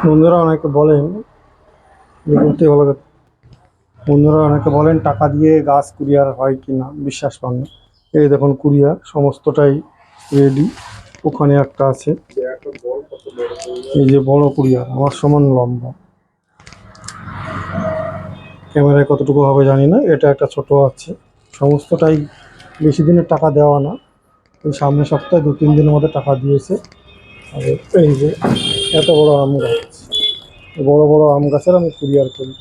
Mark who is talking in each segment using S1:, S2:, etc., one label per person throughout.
S1: বন্ধুরা অনেকে বলেন দেখতে ভালো কথা। বন্ধুরা অনেকে বলেন টাকা দিয়ে গাছ কুরিয়ার হয় কি না, বিশ্বাস পান না। এই দেখুন কুরিয়ার সমস্তটাই রেডি। ওখানে একটা আছে, এই যে বড় কুরিয়ার আমার সমান লম্বা। ক্যামেরায় কতটুকু হবে জানি না, এটা একটা ছোট আছে। সমস্তটাই বেশি দিনের টাকা দেওয়া না, এই সামনের সপ্তাহে 2-3 দিনের মধ্যে টাকা দিয়েছে। আর এই যে এত বড় আম গাছ, বড় বড় আম গাছের আমি কুরিয়ার করি।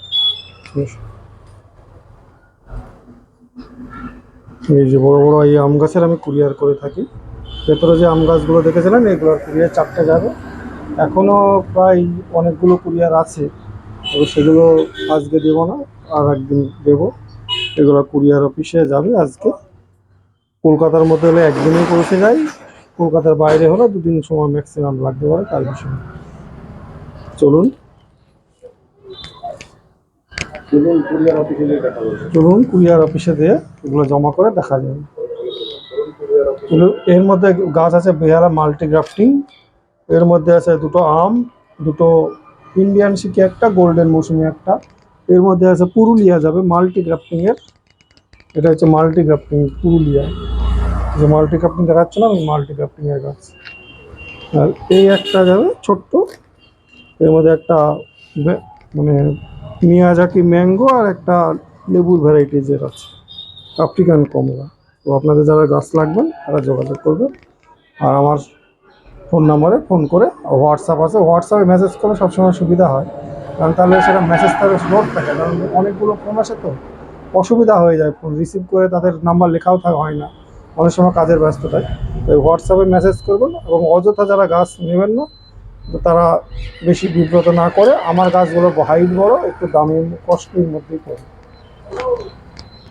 S1: এই যে বড় বড় এই আম গাছের আমি কুরিয়ার করে থাকি। ভেতরে যে আম গাছগুলো দেখেছিলেন এগুলোর কুরিয়ার 4টে যাবে। এখনও প্রায় অনেকগুলো কুরিয়ার আছে, তবে সেগুলো আজকে দেবো না, আর একদিন দেবো। এগুলো কুরিয়ার অফিসে যাবে আজকে। কলকাতার মধ্যে হলে একদিনেই পৌঁছে যায়, কলকাতার বাইরে হলে 2 দিন সময় ম্যাক্সিমাম লাগতে পারে, তার বিষয় না। চলুন চলুন কুরিয়ার অফিসে দিয়ে এগুলো জমা করে দেখা যাবে। এর মধ্যে গাছ আছে বেহারা মাল্টি গ্রাফটিং, এর মধ্যে আছে দুটো আম, দুটো ইন্ডিয়ান সিকি, একটা গোল্ডেন মৌসুমি একটা। এর মধ্যে আছে পুরুলিয়া যাবে মাল্টি গ্রাফটিং এর। এটা হচ্ছে মাল্টি গ্রাফটিং পুরুলিয়া, যে মাল্টি গ্রাফটিং দেখাচ্ছে না, ওই মাল্টি গ্রাফটিং এর গাছ। আর এই একটা যাবে ছোট্ট, এর মধ্যে একটা মানে মিয়াজাকি ম্যাঙ্গো আর একটা লেবুর ভ্যারাইটিজের আছে, আফ্রিকান কমলা। তো আপনাদের যারা গাছ লাগবেন তারা যোগাযোগ করবেন। আর আমার ফোন নাম্বারে ফোন করে, হোয়াটসঅ্যাপ আছে, হোয়াটসঅ্যাপে মেসেজ করলে সবসময় সুবিধা হয়, কারণ তাহলে সেটা মেসেজ তাহলে লোড থাকে, কারণ অনেকগুলো ফোন আসে তো অসুবিধা হয়ে যায়, ফোন রিসিভ করে তাদের নাম্বার লেখাও হয় না অনেক সময় কাজের ব্যস্ততায়। তো হোয়াটসঅ্যাপে মেসেজ করবেন, এবং অযথা যারা গাছ নেবেন না, তো তারা বেশি বিব্রত না করে, আমার গাছগুলো হাইট বড়, একটু দামি কস্টলির মধ্যেই পড়ে।